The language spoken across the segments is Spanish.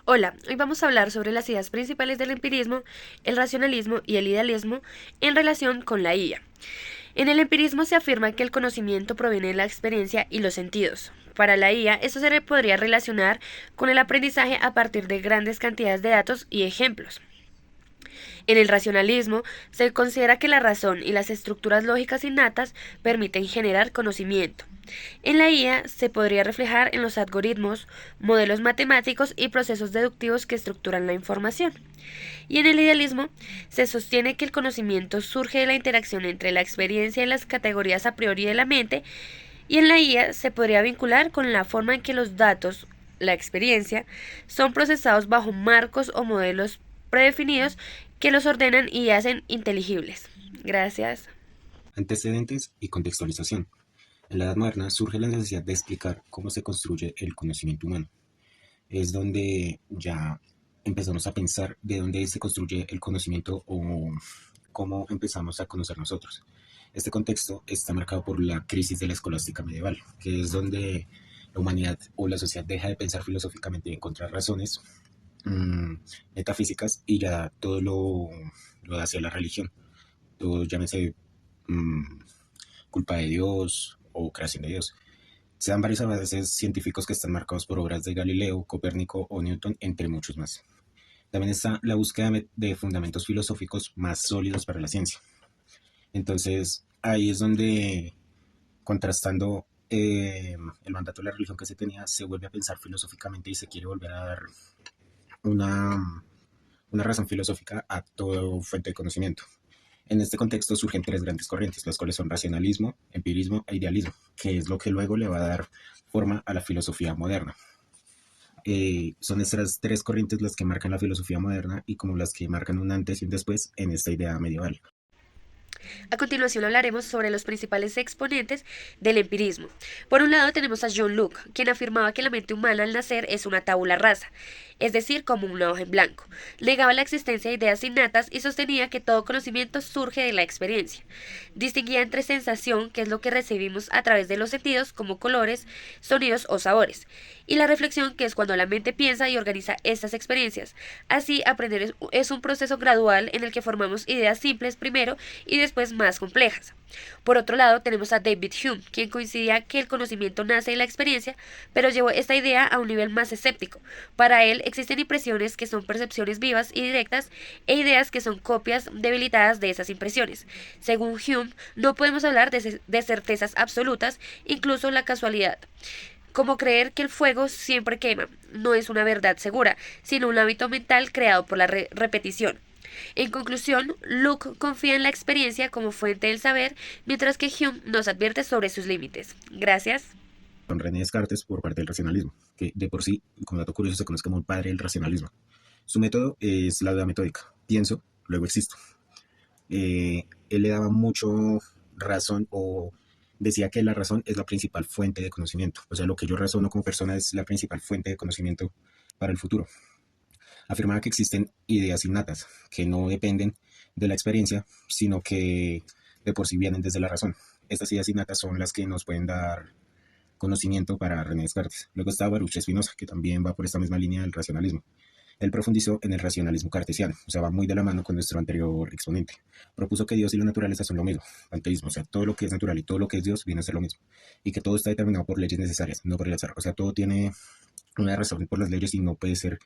Hola, hoy vamos a hablar sobre las ideas principales del empirismo, el racionalismo y el idealismo en relación con la IA. En el empirismo se afirma que el conocimiento proviene de la experiencia y los sentidos. Para la IA, esto se podría relacionar con el aprendizaje a partir de grandes cantidades de datos y ejemplos. En el racionalismo se considera que la razón y las estructuras lógicas innatas permiten generar conocimiento. En la IA se podría reflejar en los algoritmos, modelos matemáticos y procesos deductivos que estructuran la información. Y en el idealismo se sostiene que el conocimiento surge de la interacción entre la experiencia y las categorías a priori de la mente, y en la IA se podría vincular con la forma en que los datos, la experiencia, son procesados bajo marcos o modelos predefinidos que los ordenan y hacen inteligibles. Gracias. Antecedentes y contextualización. En la Edad Moderna surge la necesidad de explicar cómo se construye el conocimiento humano. Es donde ya empezamos a pensar de dónde se construye el conocimiento o cómo empezamos a conocer nosotros. Este contexto está marcado por la crisis de la escolástica medieval, que es donde la humanidad o la sociedad deja de pensar filosóficamente y encontrar razones metafísicas y ya todo lo da hacia la religión. Todo llámese mm, culpa de Dios o creación de Dios. Se dan varios avances científicos que están marcados por obras de Galileo, Copérnico o Newton, entre muchos más. También está la búsqueda de fundamentos filosóficos más sólidos para la ciencia. Entonces, ahí es donde, contrastando el mandato de la religión que se tenía, se vuelve a pensar filosóficamente y se quiere volver a dar una, una razón filosófica a toda fuente de conocimiento. En este contexto surgen tres grandes corrientes, las cuales son racionalismo, empirismo e idealismo, que es lo que luego le va a dar forma a la filosofía moderna. Son estas tres corrientes las que marcan la filosofía moderna y como las que marcan un antes y un después en esta idea medieval. A continuación hablaremos sobre los principales exponentes del empirismo. Por un lado tenemos a John Locke, quien afirmaba que la mente humana al nacer es una tabula rasa, es decir, como una hoja en blanco. Negaba la existencia de ideas innatas y sostenía que todo conocimiento surge de la experiencia. Distinguía entre sensación, que es lo que recibimos a través de los sentidos, como colores, sonidos o sabores, y la reflexión, que es cuando la mente piensa y organiza estas experiencias. Así, aprender es un proceso gradual en el que formamos ideas simples primero y después más complejas. Por otro lado, tenemos a David Hume, quien coincidía que el conocimiento nace de la experiencia, pero llevó esta idea a un nivel más escéptico. Para él existen impresiones que son percepciones vivas y directas e ideas que son copias debilitadas de esas impresiones. Según Hume, no podemos hablar de certezas absolutas, incluso la casualidad, como creer que el fuego siempre quema, no es una verdad segura, sino un hábito mental creado por la repetición. En conclusión, Luke confía en la experiencia como fuente del saber, mientras que Hume nos advierte sobre sus límites. Gracias. Con René Descartes por parte del racionalismo, que de por sí, como dato curioso, se conoce como el padre del racionalismo. Su método es la duda metódica. Pienso, luego existo. Él le daba mucho razón o decía que la razón es la principal fuente de conocimiento. O sea, lo que yo razono como persona es la principal fuente de conocimiento para el futuro. Afirmaba que existen ideas innatas que no dependen de la experiencia, sino que de por sí vienen desde la razón. Estas ideas innatas son las que nos pueden dar conocimiento para René Descartes. Luego está Baruch Spinoza, que también va por esta misma línea del racionalismo. Él profundizó en el racionalismo cartesiano, o sea, va muy de la mano con nuestro anterior exponente. Propuso que Dios y la naturaleza son lo mismo, panteísmo, o sea, todo lo que es natural y todo lo que es Dios viene a ser lo mismo. Y que todo está determinado por leyes necesarias, no por el azar. O sea, todo tiene una razón por las leyes y no puede ser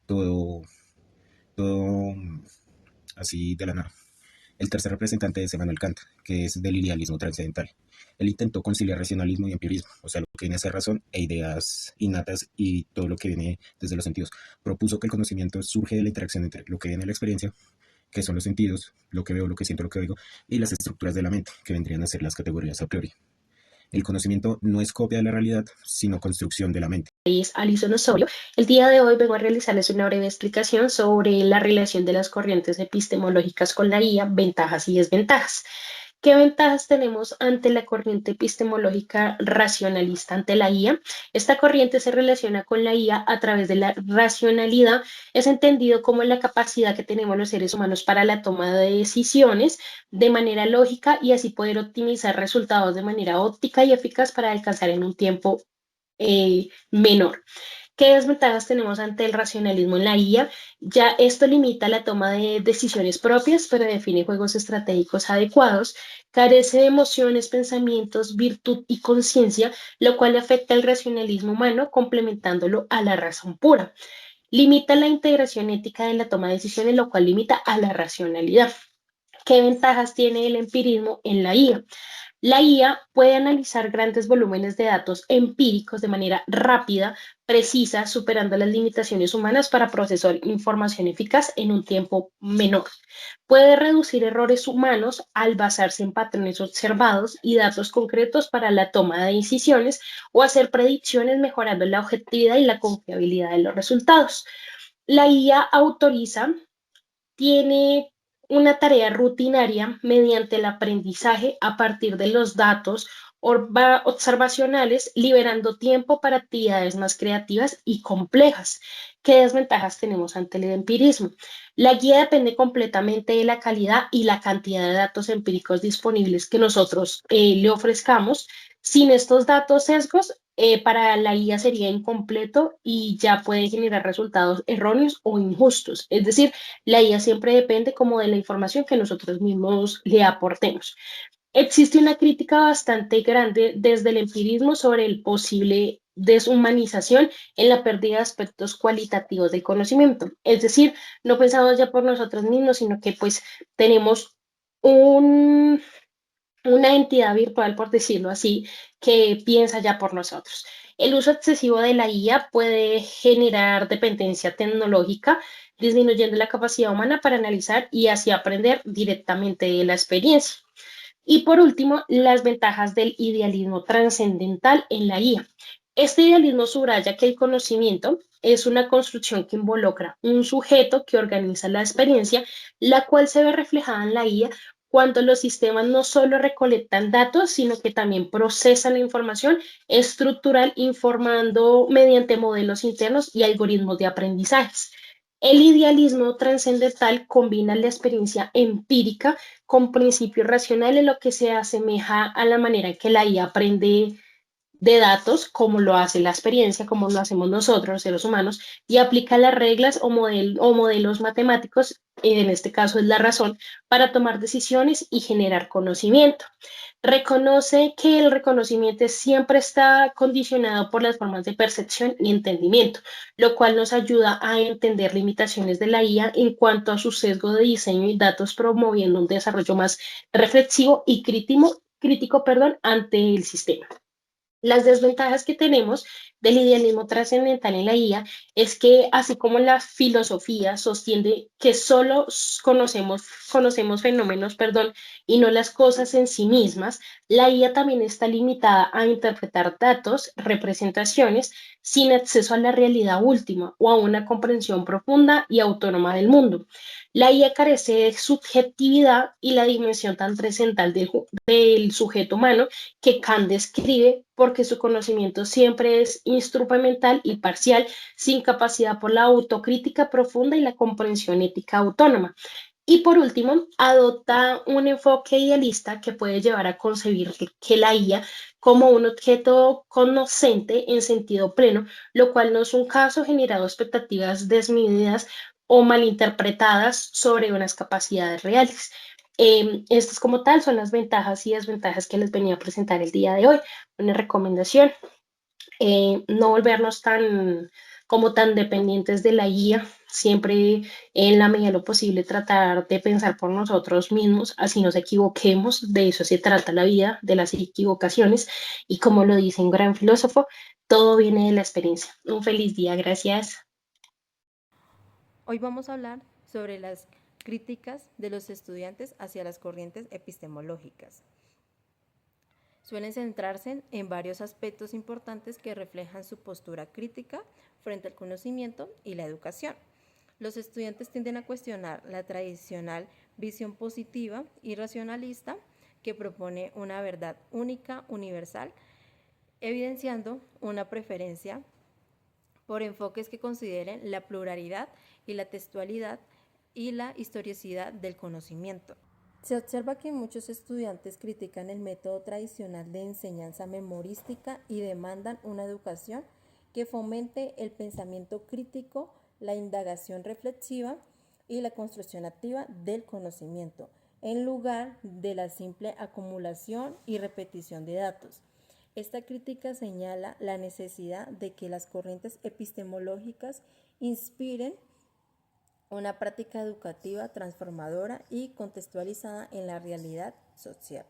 todo, todo así de la nada. El tercer representante es Emmanuel Kant, que es del idealismo trascendental. Él intentó conciliar racionalismo y empirismo, o sea, lo que viene a ser razón e ideas innatas y todo lo que viene desde los sentidos. Propuso que el conocimiento surge de la interacción entre lo que viene de la experiencia, que son los sentidos, lo que veo, lo que siento, lo que oigo, y las estructuras de la mente, que vendrían a ser las categorías a priori. El conocimiento no es copia de la realidad, sino construcción de la mente. Es Alison Osorio. El día de hoy vengo a realizarles una breve explicación sobre la relación de las corrientes epistemológicas con la IA, ventajas y desventajas. ¿Qué ventajas tenemos ante la corriente epistemológica racionalista ante la IA? Esta corriente se relaciona con la IA a través de la racionalidad. Es entendido como la capacidad que tenemos los seres humanos para la toma de decisiones de manera lógica y así poder optimizar resultados de manera óptica y eficaz para alcanzar en un tiempo menor. ¿Qué desventajas tenemos ante el racionalismo en la IA? Ya esto limita la toma de decisiones propias, pero define juegos estratégicos adecuados, carece de emociones, pensamientos, virtud y conciencia, lo cual afecta el racionalismo humano, complementándolo a la razón pura. Limita la integración ética de la toma de decisiones, lo cual limita a la racionalidad. ¿Qué ventajas tiene el empirismo en la IA? La IA puede analizar grandes volúmenes de datos empíricos de manera rápida, precisa, superando las limitaciones humanas para procesar información eficaz en un tiempo menor. Puede reducir errores humanos al basarse en patrones observados y datos concretos para la toma de decisiones o hacer predicciones mejorando la objetividad y la confiabilidad de los resultados. La IA autoriza tiene una tarea rutinaria mediante el aprendizaje a partir de los datos observacionales, liberando tiempo para actividades más creativas y complejas. ¿Qué desventajas tenemos ante el empirismo? La guía depende completamente de la calidad y la cantidad de datos empíricos disponibles que nosotros le ofrezcamos. Sin estos datos sesgos, para la guía sería incompleto y ya puede generar resultados erróneos o injustos. Es decir, la IA siempre depende como de la información que nosotros mismos le aportemos. Existe una crítica bastante grande desde el empirismo sobre el posible deshumanización en la pérdida de aspectos cualitativos del conocimiento. Es decir, no pensamos ya por nosotros mismos, sino que pues tenemos un, una entidad virtual, por decirlo así, que piensa ya por nosotros. El uso excesivo de la IA puede generar dependencia tecnológica, disminuyendo la capacidad humana para analizar y así aprender directamente de la experiencia. Y por último, las ventajas del idealismo trascendental en la IA. Este idealismo subraya que el conocimiento es una construcción que involucra un sujeto que organiza la experiencia, la cual se ve reflejada en la IA cuando los sistemas no solo recolectan datos, sino que también procesan la información estructural informando mediante modelos internos y algoritmos de aprendizajes. El idealismo trascendental combina la experiencia empírica con principios racionales, lo que se asemeja a la manera en que la IA aprende de datos, como lo hace la experiencia, como lo hacemos nosotros, los seres humanos, y aplica las reglas o modelos matemáticos, en este caso es la razón, para tomar decisiones y generar conocimiento. Reconoce que el reconocimiento siempre está condicionado por las formas de percepción y entendimiento, lo cual nos ayuda a entender limitaciones de la IA en cuanto a su sesgo de diseño y datos, promoviendo un desarrollo más reflexivo y crítico, ante el sistema. Las desventajas que tenemos del idealismo trascendental en la IA es que, así como la filosofía sostiene que solo conocemos fenómenos, y no las cosas en sí mismas, la IA también está limitada a interpretar datos, representaciones, sin acceso a la realidad última o a una comprensión profunda y autónoma del mundo. La IA carece de subjetividad y la dimensión tan trascendental del sujeto humano que Kant describe porque su conocimiento siempre es instrumental y parcial, sin capacidad por la autocrítica profunda y la comprensión ética autónoma. Y por último, adopta un enfoque idealista que puede llevar a concebir que la IA como un objeto conocente en sentido pleno, lo cual no es un caso generado expectativas desmedidas o malinterpretadas sobre unas capacidades reales. Estas como tal son las ventajas y desventajas que les venía a presentar el día de hoy. Una recomendación, no volvernos tan dependientes de la guía, siempre en la medida de lo posible tratar de pensar por nosotros mismos, así nos equivoquemos, de eso se trata la vida, de las equivocaciones, y como lo dice un gran filósofo, todo viene de la experiencia. Un feliz día, gracias. Hoy vamos a hablar sobre las críticas de los estudiantes hacia las corrientes epistemológicas. Suelen centrarse en varios aspectos importantes que reflejan su postura crítica frente al conocimiento y la educación. Los estudiantes tienden a cuestionar la tradicional visión positiva y racionalista que propone una verdad única, universal, evidenciando una preferencia por enfoques que consideren la pluralidad y la textualidad y la historicidad del conocimiento. Se observa que muchos estudiantes critican el método tradicional de enseñanza memorística y demandan una educación que fomente el pensamiento crítico, la indagación reflexiva y la construcción activa del conocimiento, en lugar de la simple acumulación y repetición de datos. Esta crítica señala la necesidad de que las corrientes epistemológicas inspiren una práctica educativa transformadora y contextualizada en la realidad social.